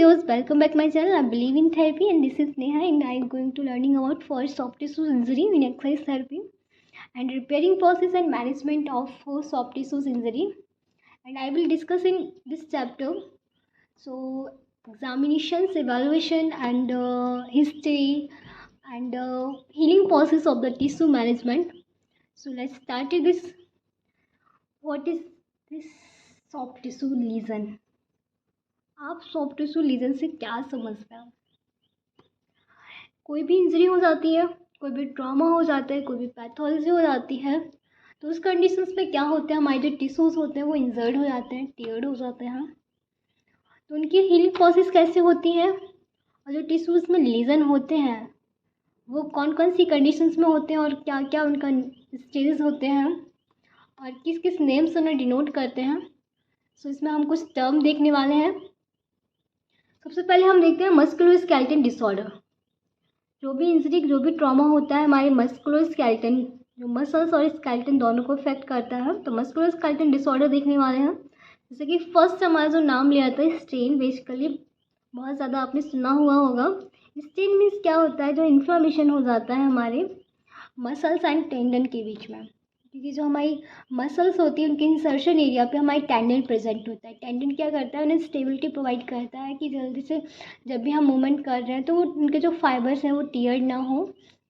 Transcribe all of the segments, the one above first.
yours. Welcome back my channel. I believe in therapy and this is Neha and I am going to learning about first soft tissue injury in exercise therapy and repairing process and management of soft tissues injury. And I will discuss in this chapter. So examinations, evaluation and history and healing process of the tissue management. So let's start with this. What is this soft tissue lesion? आप soft tissue legion से क्या समझते हैं? कोई भी injury हो जाती है, कोई भी ट्रॉमा हो जाता है, कोई भी पैथोलॉजी हो जाती है, तो उस कंडीशंस में क्या होता है, हमारे जो टिश्यूज़ होते हैं वो इंजर्ड हो जाते हैं, टियर्ड हो जाते हैं. तो उनकी हीलिंग प्रोसेस कैसे होती है और जो टिश्यूज़ में लीजन होते हैं वो कौन कौन सी कंडीशंस में होते हैं और क्या क्या उनका स्टेजेस होते हैं और किस किस नेम से उन्हें डिनोट करते हैं. सो इसमें हम कुछ टर्म देखने वाले हैं. सबसे पहले हम देखते हैं मस्कुलोस्केलेटल डिसऑर्डर. जो भी इंजरी, जो भी ट्रॉमा होता है हमारे मस्कुलोस्केलेटन, जो मसल्स और स्केलेटन दोनों को इफेक्ट करता है, तो मस्कुलोस्केलेटल डिसऑर्डर देखने वाले हैं. जैसे कि फर्स्ट हमारा जो नाम लिया था स्ट्रेन, बेसिकली बहुत ज़्यादा आपने सुना हुआ होगा. स्ट्रेन मीन्स क्या होता है, जो इन्फ्लामेशन हो जाता है हमारे मसल्स एंड टेंडन के बीच में, क्योंकि जो हमारी मसल्स होती है उनके इंसर्शन एरिया पे हमारी टेंडन प्रेजेंट होता है. टेंडन क्या करता है, उन्हें स्टेबिलिटी प्रोवाइड करता है कि जल्दी से जब भी हम मूवमेंट कर रहे हैं तो वो उनके जो फाइबर्स हैं वो टियर्ड ना हो,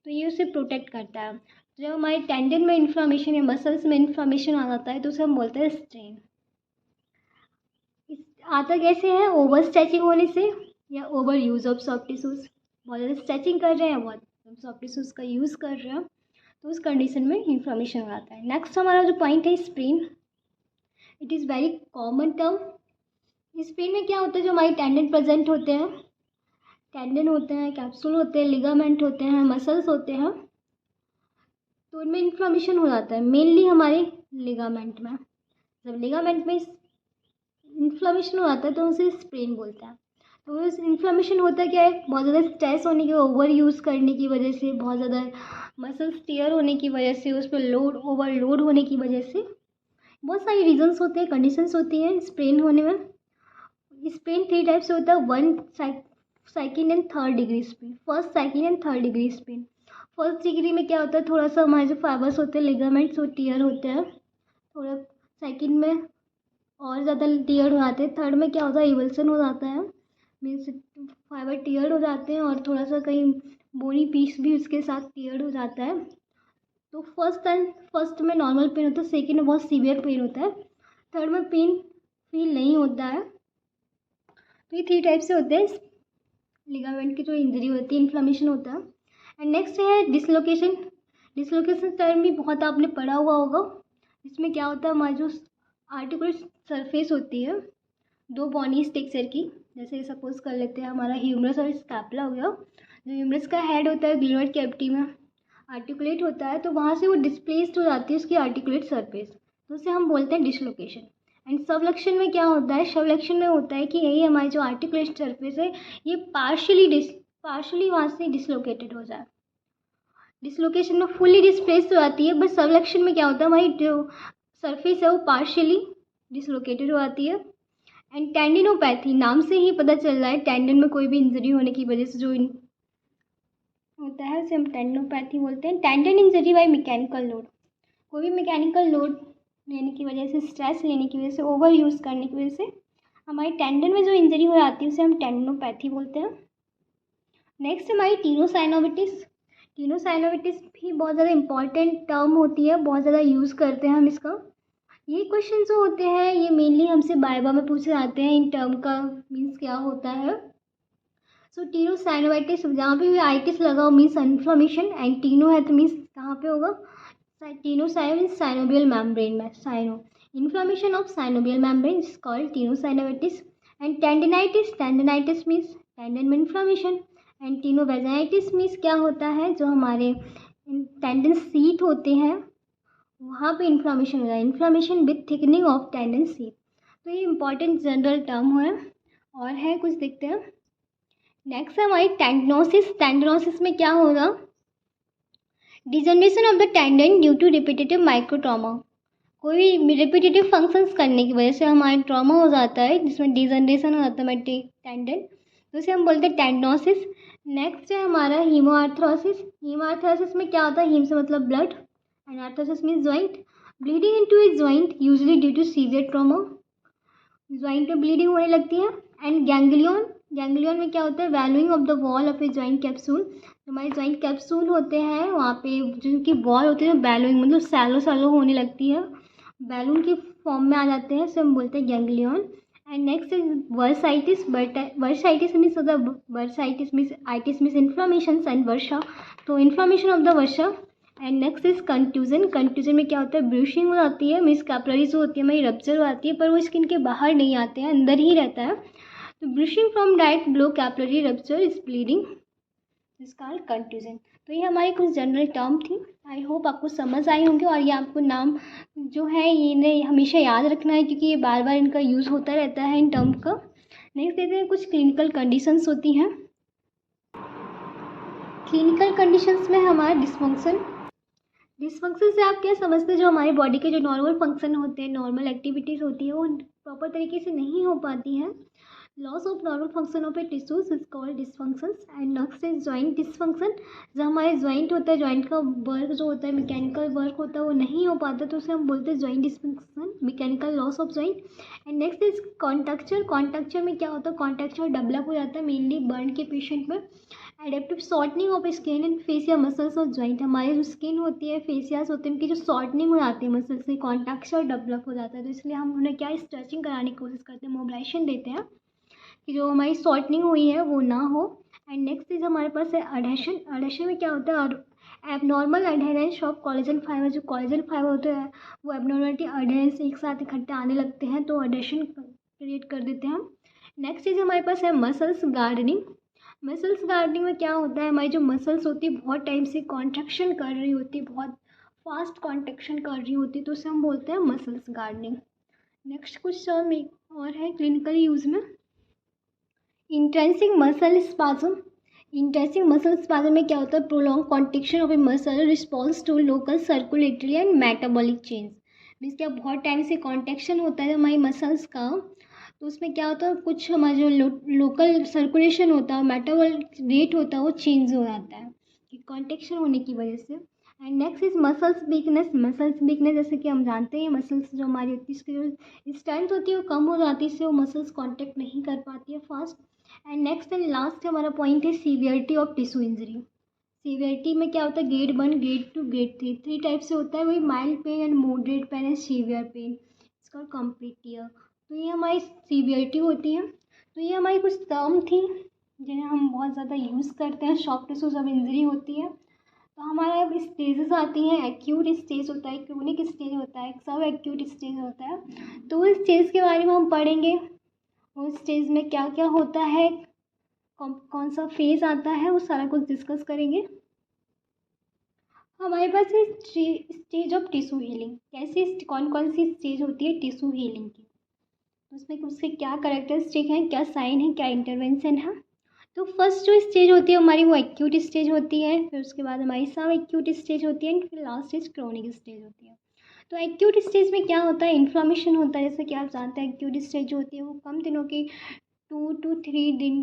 तो ये उसे प्रोटेक्ट करता है. जब हमारे टेंडन में इन्फ्लामेशन या मसल्स में इन्फ्लामेशन आ जाता है तो उसे हम बोलते हैं स्ट्रेन. आता कैसे है, ओवर स्ट्रेचिंग होने से या over use of soft tissues. बहुत ज़्यादा स्ट्रेचिंग कर रहे हैं, बहुत सॉफ्ट टिश्यूज़ का यूज़ कर रहे हैं, तो उस कंडीशन में इन्फ्लामेशन आता है. नेक्स्ट हमारा जो पॉइंट है sprain. It is very common term. Sprain में क्या होता है, जो हमारी टेंडन प्रेजेंट होते हैं, टेंडन होते हैं, कैप्सूल होते हैं, लिगामेंट होते हैं, मसल्स होते हैं, तो उनमें इन्फ्लामेशन हो जाता है मेनली हमारे लिगामेंट में. जब लिगामेंट में इन्फ्लामेशन हो जाता है तो उसे स्प्रेन बोलते हैं. तो उस इन्फ्लामेशन होता है क्या है, बहुत ज़्यादा स्ट्रेस होने की, ओवर यूज़ करने की वजह से, बहुत ज़्यादा मसल्स टीयर होने की वजह से, उस पर लोड ओवरलोड होने की वजह से, बहुत सारी रीजंस होते हैं, कंडीशंस होती हैं स्प्रेन होने में. स्प्रेन 3 टाइप से होता है. 1 second and third degree sprain. First, second and third degree sprain. First degree में क्या होता है, थोड़ा सा हमारे जो फाइबर्स होते हैं, लिगामेंट्स, वो टीयर होते हैं थोड़ा. सेकेंड में और ज़्यादा टीयर हो जाते हैं. थर्ड में क्या होता है, इवल्सन हो जाता है, मीन्स फाइबर टीयर हो जाते हैं और थोड़ा सा कहीं बोनी पीस भी उसके साथ टीयर हो जाता है. तो फर्स्ट में नॉर्मल पेन होता है, सेकेंड में बहुत सीवियर पेन होता है, थर्ड में पेन फील नहीं होता है. तो ये 3 टाइप से होते हैं लिगामेंट की जो इंजरी होती है, इन्फ्लामेशन होता है. एंड नेक्स्ट है डिसलोकेशन. डिसलोकेशन टर्म भी बहुत आपने पढ़ा हुआ होगा. इसमें क्या होता है, हमारी जो आर्टिकुलर सरफेस होती है दो बॉनी स्ट्रक्चर की, जैसे सपोज कर लेते हैं हमारा ह्यूमरस और स्कैपुला हो गया. जो ह्यूमरस का हेड होता है ग्लोमेरुलर कैविटी में आर्टिकुलेट होता है, तो वहाँ से वो डिस्प्लेस्ड हो जाती है उसकी आर्टिकुलेट सरफेस, तो उसे हम बोलते हैं डिसलोकेशन. एंड सबलक्षण में क्या होता है, सबलक्षण में होता है कि यही हमारी जो आर्टिकुलेट सरफेस है ये पार्शली वहाँ से डिसलोकेटेड हो जाए. डिसलोकेशन में फुली डिस्प्लेस्ड हो जाती है, बट सबलक्षण में क्या होता है, हमारी जो सरफेस है वो पार्शली डिसलोकेटेड हो जाती है. एंड टेंडिनोपैथी, नाम से ही पता चल रहा है टेंडन में कोई भी इंजरी होने की वजह से जो होता है उसे हम टेंडिनोपैथी बोलते हैं. Tendon injury by mechanical load. कोई भी मैकेनिकल लोड लेने की वजह से, स्ट्रेस लेने की वजह से, ओवर यूज़ करने की वजह से हमारी टेंडन में जो इंजरी हो जाती है उसे हम टेंडिनोपैथी बोलते हैं. नेक्स्ट हमारी टीनोसाइनोविटिस. टीनोसाइनोविटिस भी बहुत ज़्यादा इंपॉर्टेंट टर्म होती है, बहुत ज़्यादा यूज़ करते हैं हम इसका. ये क्वेश्चन जो होते हैं ये मेनली हमसे वाइवा में पूछे जाते हैं. इन टर्म का मीन्स क्या होता है. सो टीनोसाइनोवाइटिस, जहाँ पे भी आइटिस लगा हो मीन्स इन्फ्लामेशन, एंड टीनो है तो मीन्स कहाँ पे होगा, टीनोसाइन मीन्स साइनोबियल मेम्ब्रेन में, syno inflammation of synovial membrane is called tenosynovitis. And tendinitis means tendon में इन्फ्लामेशन. एंड टीनोवेजाइटिस मीन्स क्या होता है, जो हमारे टेंडन सीट होते हैं वहाँ पे इन्फ्लामेशन हो जाए, inflammation with thickening of tendon seat. तो ये इंपॉर्टेंट जनरल टर्म है. और है कुछ देखते हैं. नेक्स्ट है हमारी टेंडनोसिस. टेंडनोसिस में क्या होगा, degeneration of the tendon due to repetitive micro trauma. कोई रिपीटेटिव फंक्शंस करने की वजह से हमारा ट्रॉमा हो जाता है जिसमें डिजनरेशन हो जाता है टेंडन. तो इसे हम बोलते हैं टेंडनोसिस। नेक्स्ट है हमारा हीमोआर्थ्रोसिस। हीमोआर्थ्रोसिस में क्या होता है, हीम से मतलब blood and arthrosis means joint, bleeding into a joint usually due to severe trauma, joint में ब्लीडिंग होने लगती है। एंड गैंग्लियन, गैंग्लियन में क्या होता है, valuing of the wall of A joint capsule, हमारे ज्वाइंट कैप्सूल होते हैं वहाँ पे जिनकी वॉल होती है बैलूइंग मतलब सैलो सैलो होने लगती है, बैलून की फॉर्म में आ जाते हैं, इसे हम बोलते हैं ganglion. And next is bursitis. Bursitis means bursitis means itis means inflammation and bursa, तो inflammation of the bursa. And next is contusion. Contusion में क्या होता है, ब्रूशिंग हो जाती है, मीन्स कैपिलरी जो होती है हमारी रप्चर हो जाती है, पर वो स्किन के बाहर नहीं आते हैं, अंदर ही रहता है। तो brushing from direct blow capillary rupture is bleeding is called contusion. तो ये हमारी कुछ जनरल टर्म थी। आई होप आपको समझ आई होंगे, और ये आपको नाम जो है इन्हें हमेशा याद रखना है क्योंकि ये बार बार इनका यूज़ होता रहता है इन टर्म का। नेक्स्ट देखते हैं कुछ क्लिनिकल कंडीशंस होती हैं। क्लिनिकल कंडीशंस में हमारा डिस्फंक्शन। डिस्फंक्शन से आप क्या समझते हैं, जो हमारी बॉडी के जो नॉर्मल फंक्शन होते हैं, नॉर्मल एक्टिविटीज़ होती है वो प्रॉपर तरीके से नहीं हो पाती हैं। Loss of normal function of a tissues is called dysfunctions. And next is joint dysfunction. जो हमारे जॉइंट होता है, जॉइंट का वर्क जो होता है, मैकेनिकल वर्क होता है वो नहीं हो पाता, तो उसे हम बोलते हैं joint dysfunction, mechanical loss of joint. And next is contracture. Contracture में क्या होता है, कॉन्ट्रैक्चर डेवलप हो जाता है मेनली बर्न के पेशेंट में। Adaptive shortening of skin and fascia muscles of joint, हमारी जो स्किन होती है, फेसियास होते हैं, उनकी जो शॉर्टनिंग हो जाती है मसल्स से, कॉन्ट्रैक्चर डेवलप हो जाता है, तो इसलिए हम उन्हें क्या स्ट्रेचिंग कराने की कोशिश करते हैं, मोबिलाइजेशन देते हैं कि जो हमारी शॉर्टनिंग हुई है वो ना हो। एंड नेक्स्ट चीज़ हमारे पास है अडहेशन। अडहेशन में क्या होता है, एबनॉर्मल अडहेरेंस ऑफ कोलेजन फाइबर। जो कोलेजन फाइबर होते हैं वो एबनॉर्मलिटी अडहेरेंस एक साथ इकट्ठे आने लगते हैं, तो अडहेशन क्रिएट कर देते हैं हम। नेक्स्ट चीज़ हमारे पास है मसल्स गार्डनिंग। मसल्स गार्डनिंग में क्या होता है, हमारी जो मसल्स होती है बहुत टाइम से कॉन्ट्रैक्शन कर रही होती है, बहुत फास्ट कॉन्ट्रैक्शन कर रही होती है, तो उसे हम बोलते हैं मसल्स गार्डनिंग। नेक्स्ट कुछ टर्म एक और है क्लिनिकल यूज़ में, intrinsic muscle spasm. Intrinsic muscle spasm में क्या होता है, prolong contraction of a muscle response to local circulatory and metabolic change. Means क्या बहुत टाइम से कॉन्ट्रैक्शन होता है हमारी मसल्स का, तो उसमें क्या होता है, कुछ हमारा जो लोकल सर्कुलेशन होता है, मेटाबॉलिक रेट होता है, वो चेंज हो जाता है कॉन्ट्रैक्शन होने की वजह से। And next is muscles weakness. Muscles weakness जैसे कि हम जानते हैं मसल्स जो हमारी होती है इसकी जो स्ट्रेंथ होती है वो कम हो जाती है, इससे वो मसल्स कॉन्टैक्ट नहीं कर पाती है fast. And next and last हमारा पॉइंट है severity of tissue injury. Severity में क्या होता है, ग्रेड 1 ग्रेड 2 ग्रेड 3 3 टाइप से होता है, वही mild pain and moderate pain and severe pain, इसका कंप्लीट टीयर। तो ये हमारी सीवियरिटी होती है। तो ये हमारी कुछ टर्म थी जिन्हें हम बहुत ज़्यादा यूज़ करते हैं सॉफ्ट टिश्यू जब इंजरी होती है। तो हमारे अब स्टेजेस आती हैं, एक्यूट स्टेज होता है, क्रोनिक स्टेज होता है, सब एक्यूट स्टेज होता है। तो उस स्टेज के बारे में हम पढ़ेंगे, उस स्टेज में क्या क्या होता है, कौन सा फेज़ आता है, वो सारा कुछ डिस्कस करेंगे। हमारे पास है स्टेज ऑफ टिश्यू हीलिंग। कैसे कौन कौन सी स्टेज होती है टिश्यू हीलिंग की, उसमें उसके क्या कैरेक्टरिस्टिक हैं, क्या साइन है, क्या इंटरवेंशन है। तो फर्स्ट जो स्टेज होती है हमारी वो एक्यूट स्टेज होती है, फिर उसके बाद हमारी सब एक्यूट स्टेज होती है, फिर लास्ट स्टेज क्रोनिक स्टेज होती है। तो एक्यूट स्टेज में क्या होता है, इन्फ्लामेशन होता है, जैसे कि आप जानते हैं एक्यूट स्टेज जो होती है वो कम दिनों की 2 to 3 दिन,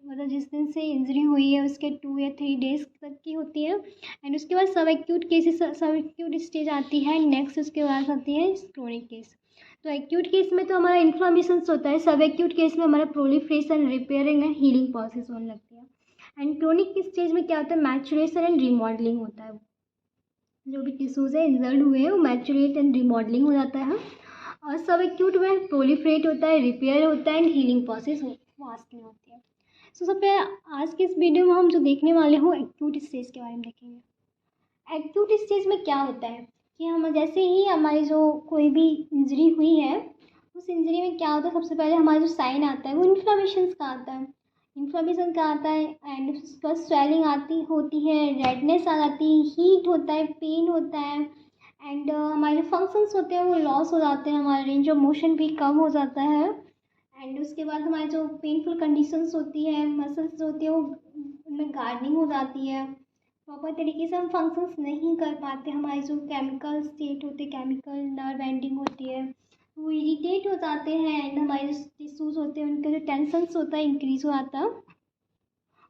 मतलब जिस दिन से इंजरी हुई है उसके 2 या 3 डेज तक की होती है। एंड उसके बाद सब एक्यूट केसेस, सब एक्यूट स्टेज आती है। नेक्स्ट उसके बाद आती है क्रोनिक केस। तो एक्यूट केस में तो हमारा इन्फ्लामेशन होता है, सब एक्यूट केस में हमारा proliferation, repairing and healing process होने लगती है। एंड क्रोनिक स्टेज में क्या होता है, मैचुरेशन एंड रिमॉडलिंग होता है, जो भी टिश्यूज है इंजर्ड हुए हैं वो मैचुरेट एंड रिमॉडलिंग हो जाता है। और सब एक्यूट में प्रोलिफरेट होता है, रिपेयर होता है एंड हीलिंग प्रोसेस फास्ट में होती है। सो सबसे आज के इस वीडियो में हम जो देखने वाले हो एक्यूट स्टेज के बारे में देखेंगे। एक्यूट स्टेज में क्या होता है कि हम जैसे ही हमारी जो कोई भी इंजरी हुई है उस इंजरी में क्या होता है, सबसे पहले हमारा जो साइन आता है वो इन्फ्लामेशन का आता है, इन्फ्लामेशन का आता है। एंड उसके बाद स्वेलिंग आती होती है, रेडनेस आ जाती है, हीट होता है, पेन होता है। एंड हमारे जो फंक्शंस होते हैं वो लॉस हो जाते हैं, हमारा रेंज ऑफ मोशन भी कम हो जाता है। एंड उसके बाद हमारी जो पेनफुल कंडीशंस होती है, मसल्स होती है वो उनमें गार्डनिंग हो जाती है, प्रॉपर तरीके से हम फंक्शंस नहीं कर पाते, हमारी जो केमिकल स्टेट होते हैं, केमिकल नर्व एंडिंग होती है वो इरिटेट हो जाते हैं। एंड हमारे जो टिश्यूज़ होते हैं उनके जो टेंशन्स होता है इंक्रीज हो जाता है।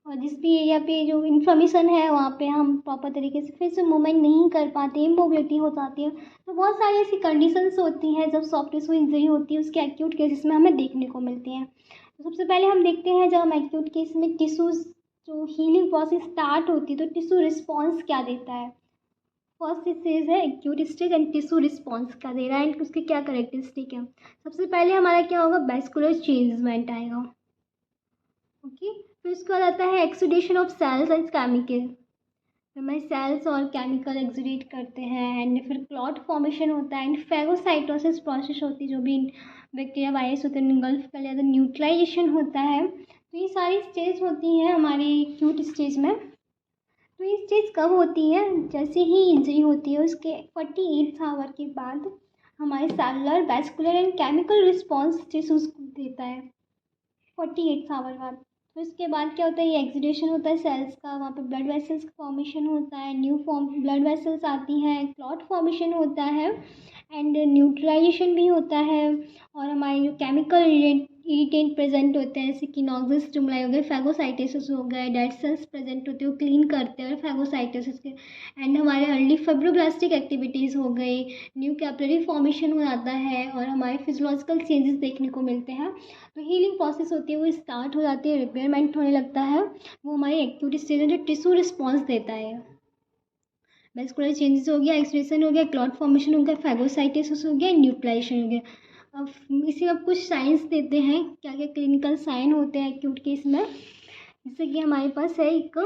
और जिस भी एरिया पे जो इन्फ्लेमेशन है वहाँ पे हम प्रॉपर तरीके से फिर से मूवमेंट नहीं कर पाते, इमोबिलिटी हो जाती है। तो बहुत सारी ऐसी कंडीशंस होती हैं जब सॉफ्ट टिश्यू इंजरी होती है, उसके एक्यूट केसेस में हमें देखने को मिलती हैं। तो सबसे पहले हम देखते हैं जब हम एक्यूट केस में टिश्यूज़ जो हीलिंग प्रोसेस स्टार्ट होती है तो टिश्यू रिस्पॉन्स क्या देता है। फर्स्ट स्टेज है acute stage and tissue response क्या दे रहा है एंड उसके क्या करेक्टरिस्टिक है। सबसे पहले हमारा क्या होगा, वैस्कुलर चेंजमेंट आएगा। ओके, फिर उसके बाद आता है exudation of cells and chemical. हमारे सेल्स और केमिकल एक्सुडेट करते हैं एंड फिर क्लॉट फॉर्मेशन होता है एंड फैगोसाइटोसिस प्रोसेस होती है, जो भी बैक्टीरिया वायरस होते हैं इनगल्फ कर लिया तो न्यूट्रलाइजेशन होता है। तो ये सारी स्टेज होती हैं हमारी एक्यूट स्टेज में। तो ये स्टेज कब होती है, जैसे ही इंजरी होती है उसके 48 आवर के बाद हमारे cellular vascular and chemical response tissues देता है 48 आवर बाद। तो इसके बाद क्या होता है, ये एक्सुडेशन होता है सेल्स का, वहाँ पे ब्लड वेसल्स का फॉर्मेशन होता है, न्यू फॉर्म ब्लड वेसल्स आती हैं, क्लॉट फॉर्मेशन होता है एंड न्यूट्रलाइजेशन भी होता है। और हमारे जो केमिकल इरिटेंट प्रेजेंट होते हैं जैसे कि नॉक्सिस स्टिमुलाई हो गए, फैगोसाइटोसिस हो गए, डेड सेल्स प्रेजेंट होते हैं वो क्लीन करते हैं फैगोसाइटोसिस के एंड हमारे अर्ली फाइब्रोब्लास्टिक एक्टिविटीज़ हो गई, न्यू कैपिलरी फॉर्मेशन हो जाता है और हमारे फिजियोलॉजिकल चेंजेस देखने को मिलते हैं। तो हीलिंग प्रोसेस होती है वो स्टार्ट हो जाती है, रिपेयरमेंट होने लगता है, वो हमारी एक्यूट स्टेज में जो टिश्यू रिस्पॉन्स देता है। वैस्कुलर चेंजेस हो गया, एक्सप्रेशन हो गया, क्लॉट फॉर्मेशन हो गया, फैगोसाइटोसिस हो गया, न्यूट्रलाइजेशन हो गया। अब इसी में कुछ साइंस देते हैं, क्या क्या क्लिनिकल साइन होते हैं एक्यूट केस में। जैसे कि हमारे पास है एक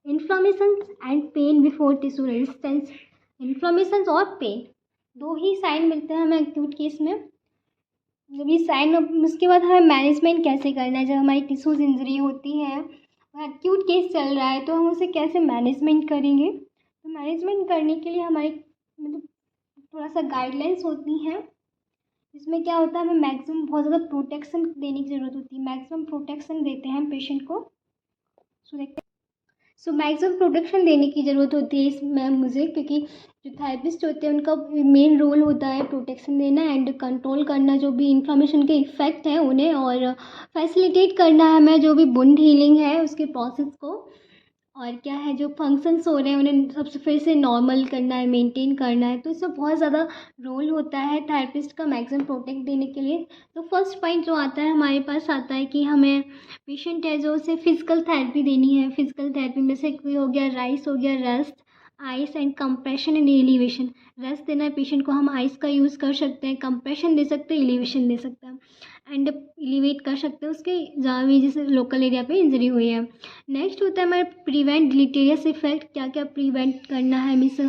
inflammation and pain before tissue resistance. Inflammation और पेन दो ही साइन मिलते हैं हमें एक्यूट केस में। जब ये साइन, उसके बाद हमें मैनेजमेंट कैसे करना है, जब हमारी टिश्यूज इंजरी होती है एक्यूट केस चल रहा है तो हम उसे कैसे मैनेजमेंट करेंगे। तो मैनेजमेंट करने के लिए हमारी मतलब थोड़ा सा गाइडलाइंस होती हैं, इसमें क्या होता है हमें मैक्सिमम बहुत ज़्यादा प्रोटेक्शन देने की ज़रूरत होती है, मैक्सिमम प्रोटेक्शन देते हैं हम पेशेंट को। सो मैक्सिमम प्रोटेक्शन देने की ज़रूरत होती है इसमें मुझे, क्योंकि जो थेरेपिस्ट होते हैं उनका मेन रोल होता है प्रोटेक्शन देना एंड कंट्रोल करना जो भी इन्फ्लेमेशन के इफ़ेक्ट हैं उन्हें, और फैसिलिटेट करना है हमें जो भी वुंड हीलिंग है उसके प्रोसेस को, और क्या है जो फंक्शंस हो रहे हैं उन्हें सबसे फिर से नॉर्मल करना है, मेंटेन करना है। तो इसमें बहुत ज़्यादा रोल होता है थेरेपिस्ट का मैक्सिमम प्रोटेक्ट देने के लिए। तो फर्स्ट पॉइंट जो आता है हमारे पास आता है कि हमें पेशेंट है जो उसे फिजिकल थेरेपी देनी है। फिजिकल थेरेपी में से कोई हो गया राइस, हो गया rest, ice and compression and elevation. Rest देना है पेशेंट को, हम आइस का यूज़ कर सकते हैं, कंप्रेशन दे सकते हैं, एलिवेशन दे सकते हैं एंड एलिवेट कर सकते हैं उसके जहाँ भी जैसे लोकल एरिया पे इंजरी हुई है। नेक्स्ट होता है हमारे प्रिवेंट डिलीटेरियस इफेक्ट, क्या क्या प्रिवेंट करना है मीन्स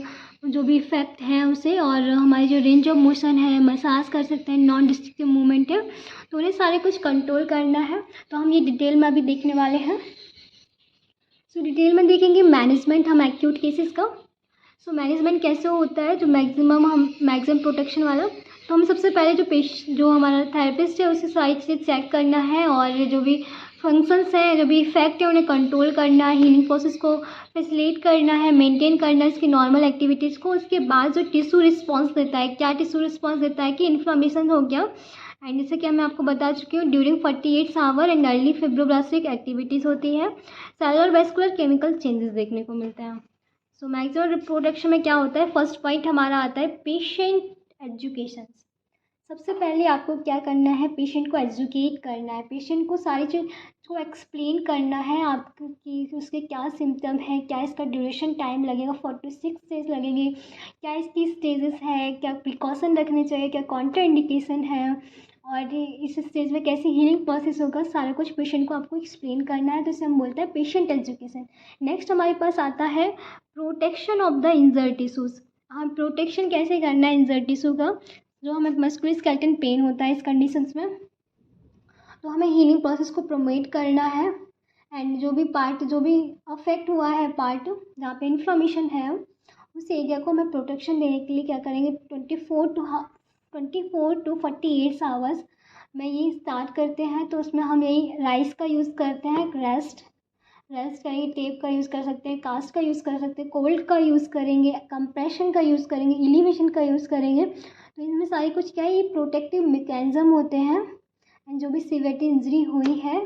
जो भी इफेक्ट है उसे, और हमारी जो रेंज ऑफ मोशन है, मसाज कर सकते हैं, नॉन डिस्ट्रक्टिव मूवमेंट है, तो उन्हें सारे कुछ कंट्रोल करना है। तो हम ये डिटेल में अभी देखने वाले हैं। सो डिटेल में देखेंगे मैनेजमेंट हम एक्यूट केसेस का। सो मैनेजमेंट कैसे होता है, जो मैक्सिमम प्रोटेक्शन वाला। तो हमें सबसे पहले जो हमारा थेरेपिस्ट है उसे सारी चीज़ें चेक करना है, और जो भी फंक्शंस हैं, जो भी इफेक्ट है उन्हें कंट्रोल करना है, हीलिंग प्रोसेस को फैसिलिटेट करना है, मेंटेन करना है इसकी नॉर्मल एक्टिविटीज़ को। उसके बाद जो टिश्यू रिस्पॉन्स देता है, क्या टिश्यू रिस्पॉन्स देता है कि इन्फ्लेमेशन हो गया, एंड जैसे कि मैं आपको बता चुकी हूँ during 48 hour and early fibroblastic activities होती है, सेलुलर वैस्कुलर केमिकल चेंजेस देखने को मिलते हैं। सो मैक्सिमम रिप्रोडक्शन में क्या होता है, फर्स्ट पॉइंट हमारा आता है पेशेंट एजुकेशन। सबसे पहले आपको क्या करना है, पेशेंट को एजुकेट करना है, पेशेंट को सारी चीज़ को एक्सप्लेन करना है आपको कि उसके क्या सिम्टम है, क्या इसका ड्यूरेशन टाइम लगेगा, 46 डेज लगेगी, क्या इसकी स्टेजेस है, क्या प्रिकॉशन रखने चाहिए, क्या कॉन्ट्रा इंडिकेशन है, और इस स्टेज में कैसे हीलिंग प्रोसेस होगा, सारा कुछ पेशेंट को आपको एक्सप्लेन करना है। तो इसे हम बोलते हैं पेशेंट एजुकेशन। नेक्स्ट हमारे पास आता है protection of the injured tissues. हम प्रोटेक्शन कैसे करना है इंजर्ड टिश्यू का, जो हमें मस्कुलोस्केलेटल पेन होता है इस कंडीशंस में, तो हमें हीलिंग प्रोसेस को प्रमोट करना है एंड जो भी अफेक्ट हुआ है पार्ट जहाँ पे इन्फ्लेमेशन है उस एरिया को हमें प्रोटेक्शन देने के लिए क्या करेंगे, 24 टू 48 आवर्स में ये स्टार्ट करते हैं। तो उसमें हम यही राइस का यूज़ करते हैं, रेस्ट करेंगे, टेप का यूज़ कर सकते हैं, कास्ट का यूज़ कर सकते हैं, कोल्ड का यूज़ करेंगे, कंप्रेशन का यूज़ करेंगे, एलिवेशन का यूज़ करेंगे। तो इनमें सारी कुछ क्या है, ये प्रोटेक्टिव मैकेनिज्म होते हैं एंड जो भी सीवियरिटी इंजरी हुई है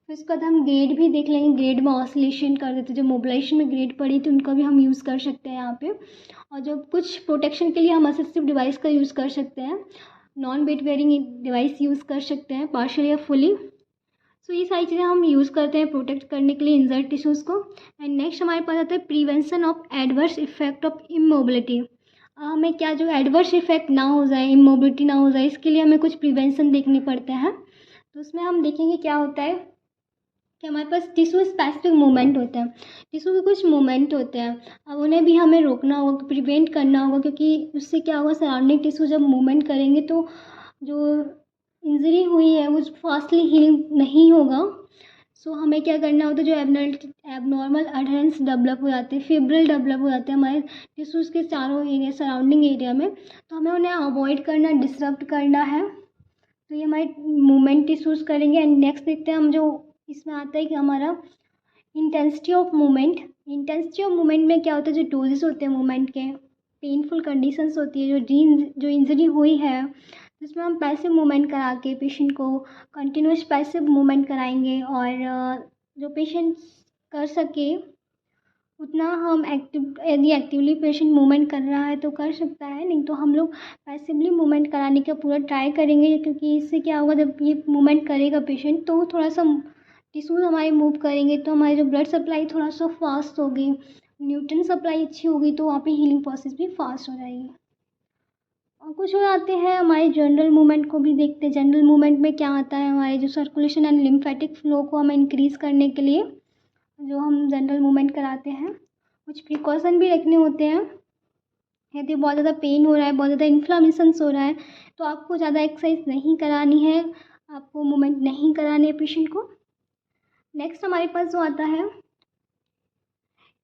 फिर उसके बाद हम ग्रेड भी देख लेंगे, ग्रेड में ऑसिलेशन कर देते, जो मोबिलाइजेशन में ग्रेड पड़ी थी उनका भी हम यूज़ कर सकते हैं यहाँ पे। और जो कुछ प्रोटेक्शन के लिए हम असिस्टिव डिवाइस का यूज़ कर सकते हैं, non weight bearing device use कर सकते हैं पार्शियली या फुली। सो ये सारी चीज़ें हम यूज़ करते हैं प्रोटेक्ट करने के लिए इंजर्ड टिश्यूज़ को। एंड नेक्स्ट हमारे पास आता है prevention of adverse effect of immobility. हमें क्या जो एडवर्स इफेक्ट ना हो जाए, इमोबिलिटी ना हो जाए, इसके लिए हमें कुछ प्रिवेंशन देखने पड़ते हैं। तो उसमें हम देखेंगे क्या होता है कि हमारे पास टिश्यू स्पेसिफिक मूवमेंट होता है, टिश्यू के कुछ मूवमेंट होते हैं, अब उन्हें भी हमें रोकना होगा, प्रिवेंट करना होगा, क्योंकि उससे क्या होगा, सराउंडिंग टिश्यू जब मूवमेंट करेंगे तो जो इंजरी हुई है वो फास्टली हील नहीं होगा। सो हमें क्या करना होता है, जो एबनॉर्मल अडहेरेंस डेवलप हो जाते हैं, फिब्रिल डेवलप हो जाते हैं हमारे टिश्यूज़ के चारों एरिया, सराउंडिंग एरिया में, तो हमें उन्हें अवॉइड करना, डिसरप्ट करना है। तो ये हमारे मूवमेंट टिश्यूज़ करेंगे। एंड नेक्स्ट देखते हैं हम, जो इसमें आता है कि हमारा intensity of movement. Intensity of movement में क्या होता है, जो डोजेस होते हैं मूवमेंट के, पेनफुल कंडीशंस होती है, जो इंजरी हुई है, जिसमें हम पैसिव मूवमेंट करा के पेशेंट को कंटिन्यूस पैसिव मूवमेंट कराएंगे, और जो पेशेंट कर सके उतना हम यदि एक्टिवली पेशेंट मूवमेंट कर रहा है तो कर सकता है, नहीं तो हम लोग पैसिवली मूवमेंट कराने का पूरा ट्राई करेंगे, क्योंकि इससे क्या होगा, जब ये मूवमेंट करेगा पेशेंट तो थोड़ा सा टिश्यूज हमारे मूव करेंगे, तो हमारी जो ब्लड सप्लाई थोड़ा सा फास्ट होगी, न्यूट्रिएंट सप्लाई अच्छी होगी, तो वहाँ पे हीलिंग प्रोसेस भी फास्ट हो जाएगी। और कुछ हो आते हैं हमारे जनरल मूवमेंट को भी देखते हैं। जनरल मूवमेंट में क्या आता है, हमारे जो सर्कुलेशन एंड लिम्फेटिक फ्लो को हमें इंक्रीज़ करने के लिए जो हम जनरल मूवमेंट कराते हैं, कुछ प्रिकॉशन भी रखने होते हैं। यदि बहुत ज़्यादा पेन हो रहा है, बहुत ज़्यादा इन्फ्लामेशंस हो रहा है, तो आपको ज़्यादा एक्सरसाइज नहीं करानी है, आपको मूवमेंट नहीं करानी है पेशेंट को। नेक्स्ट हमारे पास जो आता है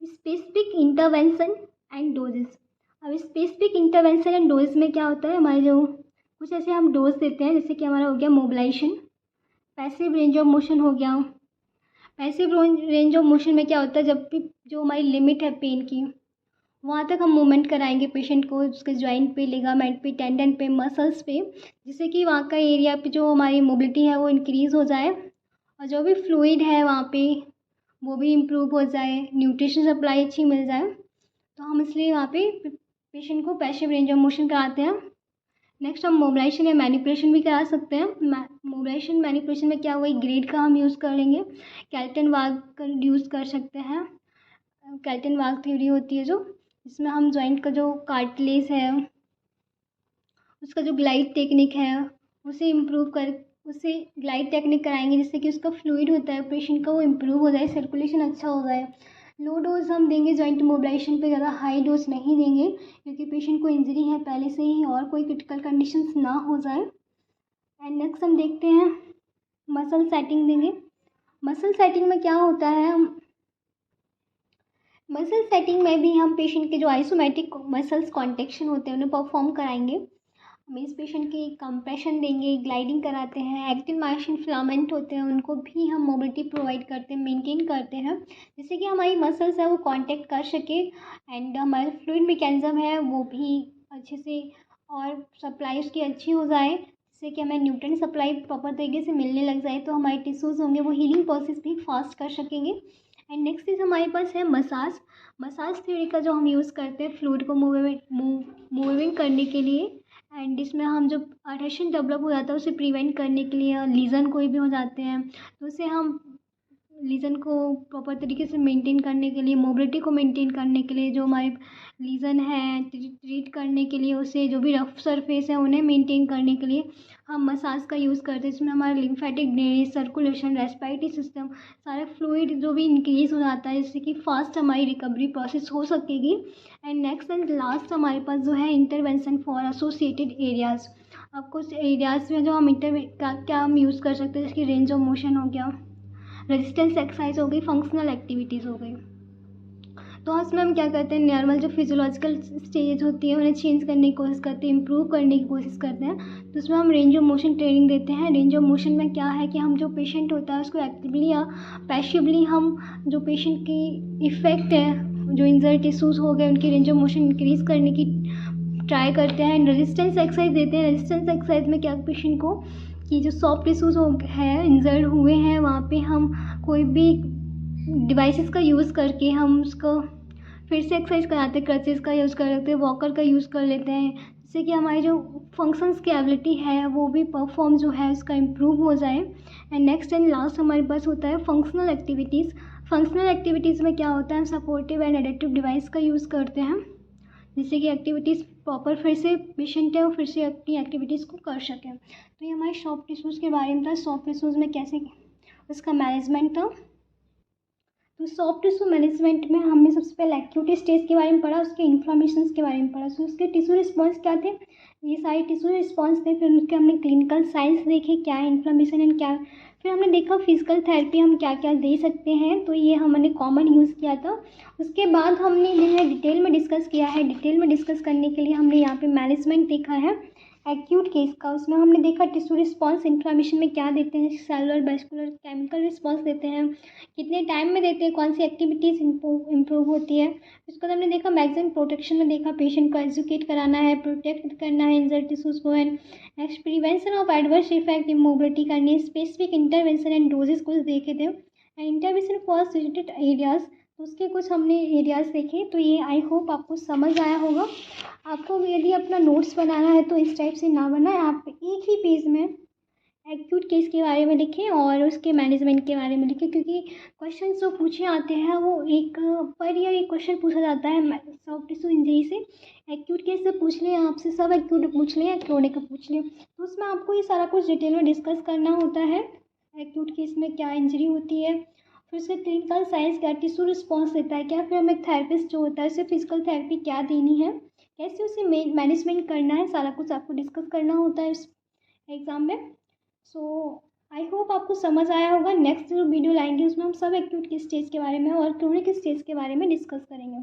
स्पेसिफिक इंटरवेंशन एंड डोजेस। अब स्पेसिफिक इंटरवेंशन एंड डोजेस में क्या होता है, हमारे जो कुछ ऐसे हम डोज देते हैं, जैसे कि हमारा हो गया mobilization, passive range of motion हो गया। पैसिव रेंज ऑफ मोशन में क्या होता है, जब भी जो हमारी लिमिट है पेन की, वहाँ तक हम मूवमेंट कराएंगे पेशेंट को, उसके जॉइंट पे, लिगामेंट पे, टेंडन पे, मसल्स पे, जिससे कि वहाँ का एरिया पे जो हमारी मोबिलिटी है वो इंक्रीज़ हो जाए, और जो भी फ्लूइड है वहाँ पे वो भी इम्प्रूव हो जाए, न्यूट्रिशन सप्लाई अच्छी मिल जाए। तो हम इसलिए वहाँ पे पेशेंट को पैसिव रेंज ऑफ मोशन कराते हैं। नेक्स्ट हम मोबिलाइजेशन या मैनिपुलेशन भी करा सकते हैं। मोबिलाइजेशन मैनिपुलेशन में क्या हुआ, ग्रेड का हम यूज़ कर लेंगे, कैल्टन वाग का यूज़ कर सकते हैं। कैल्टन वाग थ्योरी होती है जो, जिसमें हम जॉइंट का जो कार्टिलेज है उसका जो ग्लाइड टेक्निक है उसे ग्लाइड टेक्निक कराएंगे, जिससे कि उसका फ्लूइड होता है पेशेंट का वो इम्प्रूव हो जाए, सर्कुलेशन अच्छा हो जाए। लो डोज हम देंगे जॉइंट मोबिलाइजेशन पे, ज़्यादा हाई डोज नहीं देंगे, क्योंकि पेशेंट को इंजरी है पहले से ही और कोई क्रिटिकल कंडीशंस ना हो जाए। एंड नेक्स्ट हम देखते हैं मसल सेटिंग देंगे। मसल सेटिंग में क्या होता है, मसल सेटिंग में भी हम पेशेंट के जो आइसोमेट्रिक मसल्स कॉन्ट्रैक्शन होते हैं उन्हें परफॉर्म कराएंगे। हम इस पेशेंट की कंप्रेशन देंगे, ग्लाइडिंग कराते हैं, एक्टिन मायोसिन फिलामेंट होते हैं उनको भी हम मोबिलिटी प्रोवाइड करते हैं, मेंटेन करते हैं, जिससे कि हमारी मसल्स है वो कांटेक्ट कर सके, एंड हमारा फ्लूइड मैकेनिज्म है वो भी अच्छे से और सप्लाई उसकी अच्छी हो जाए, जिससे कि हमें न्यूट्रिएंट सप्लाई प्रॉपर तरीके से मिलने लग जाए, तो हमारे टिश्यूज़ होंगे वो हीलिंग प्रोसेस भी फास्ट कर सकेंगे। एंड नेक्स्ट चीज़ हमारे पास है मसाज थ्योरी का जो हम यूज़ करते हैं फ्लूइड को मूविंग करने के लिए, एंड इसमें हम जो अडहेशन डेवलप हो जाता है उसे प्रिवेंट करने के लिए, लीजन कोई भी हो जाते हैं तो उसे हम लीजन को प्रॉपर तरीके से मेंटेन करने के लिए, मोबिलिटी को मेंटेन करने के लिए, जो हमारे लीजन है ट्रीट करने के लिए, उसे जो भी रफ सरफेस है उन्हें मेंटेन करने के लिए हम मसाज का यूज़ करते हैं। इसमें हमारा lymphatic drainage, circulation, respiratory system, सारे फ्लूइड जो भी इंक्रीज़ हो जाता है, जिससे कि फास्ट हमारी रिकवरी प्रोसेस हो सकेगी। एंड नेक्स्ट एंड लास्ट हमारे पास जो है इंटरवेंशन फॉर एसोसिएटेड एरियाज़। अब कुछ एरियाज़ में जो हम क्या हम यूज़ कर सकते हैं, जिसकी रेंज ऑफ मोशन हो गया, रेजिस्टेंस एक्सरसाइज हो गई, फंक्शनल एक्टिविटीज़ हो गई। तो उसमें हम क्या करते हैं, नॉर्मल जो फिजियोलॉजिकल स्टेज होती है उन्हें चेंज करने की कोशिश करते हैं, इंप्रूव करने की कोशिश करते हैं। तो उसमें हम रेंज ऑफ मोशन ट्रेनिंग देते हैं। रेंज ऑफ मोशन में क्या है कि हम जो पेशेंट होता है उसको एक्टिवली या पैसिवली हम जो पेशेंट की इफ़ेक्ट है, जो इंजर्ड टिश्यूज़ हो गए उनकी रेंज ऑफ मोशन इंक्रीज़ करने की ट्राई करते हैं। रेजिस्टेंस एक्सरसाइज देते हैं। रेजिस्टेंस एक्सरसाइज में क्या पेशेंट को कि जो सॉफ्ट टिश्यूज़ है इंजर्ड हुए हैं वहाँ पे हम कोई भी डिवाइसेस का यूज़ करके हम उसको फिर से एक्सरसाइज कराते हैं, क्रचेज़ का यूज़ कर लेते हैं, वॉकर का यूज़ कर लेते हैं, जिससे कि हमारी जो फंक्शंस की एबिलिटी है वो भी परफॉर्म जो है उसका इम्प्रूव हो जाए। एंड नेक्स्ट एंड लास्ट हमारे पास होता है फंक्शनल एक्टिविटीज़। फंक्शनल एक्टिविटीज़ में क्या होता है, हम सपोर्टिव एंड एडेप्टिव डिवाइस का यूज़ करते हैं, जिससे कि एक्टिविटीज़ प्रॉपर फिर से पेशेंट है वो फिर से अपनी एक्टिविटीज़ को कर सकें। तो ये हमारे सॉफ्ट टिश्यूज़ के बारे में था, सॉफ्ट टिश्यूज़ में कैसे उसका मैनेजमेंट था। तो सॉफ्ट टिश्यू मैनेजमेंट में हमने सबसे पहले एक्यूट स्टेज के बारे में पढ़ा, उसके इन्फ्लामेशंस के बारे में पढ़ा, तो उसके टिश्यू रिस्पॉन्स क्या थे, ये सारे टिश्यू रिस्पॉन्स थे। फिर उसके हमने क्लिनिकल साइंस देखे, क्या है इन्फ्लामेशन एंड क्या, फिर हमने देखा फिजिकल थेरेपी हम क्या क्या दे सकते हैं, तो ये हमने कॉमन यूज़ किया था। उसके बाद हमने इन्हें डिटेल में डिस्कस किया है। डिटेल में डिस्कस करने के लिए हमने यहाँ पे मैनेजमेंट देखा है एक्यूट केस का। उसमें हमने देखा टिश्यू रिस्पॉन्स इन्फ्लामेशन में क्या देते हैं, सेलुलर वैस्कुलर केमिकल रिस्पॉन्स देते हैं, कितने टाइम में देते हैं, कौन सी एक्टिविटीज़ इम्प्रूव होती है। उसके बाद हमने देखा मैक्सिमम प्रोटेक्शन में देखा पेशेंट को एजुकेट कराना है, प्रोटेक्ट करना है इंजर्ड टिश्यूज़ को। And next prevention of adverse effect immobility करनी है, स्पेसिफिक इंटरवेंशन एंड डोजेस कुछ देखे थे। And intervention for selected areas, तो उसके कुछ हमने एरियाज़ देखे। तो ये आई होप आपको समझ आया होगा। आपको यदि अपना नोट्स बनाना है तो इस टाइप से ना बनाएं, आप एक ही पेज में एक्यूट केस के बारे में लिखें और उसके मैनेजमेंट के बारे में लिखें, क्योंकि क्वेश्चन जो पूछे आते हैं वो एक पर ईयर एक क्वेश्चन पूछा जाता है सॉफ्ट टिश्यू इंजरी से। एक्यूट केस से पूछ लें, आपसे सब एक्यूट पूछ लें या क्रोनिक का पूछ लें, तो उसमें आपको ये सारा कुछ डिटेल में डिस्कस करना होता है एक्यूट केस में क्या इंजरी होती है, फिर उसके क्लिनिकल साइंस क्या, टिश्यू रिस्पॉन्स देता है क्या, फिर हमें थेरेपिस्ट जो होता है उसे फिजिकल थेरेपी क्या देनी है, कैसे उसे मैनेजमेंट करना है, सारा कुछ आपको डिस्कस करना होता है इस एग्ज़ाम में। सो आई होप आपको समझ आया होगा। नेक्स्ट जो वीडियो लाएंगे उसमें हम सब एक्यूट के स्टेज के बारे में और क्रोनिक स्टेज के बारे में डिस्कस करेंगे।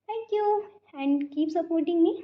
Thank you and keep supporting me.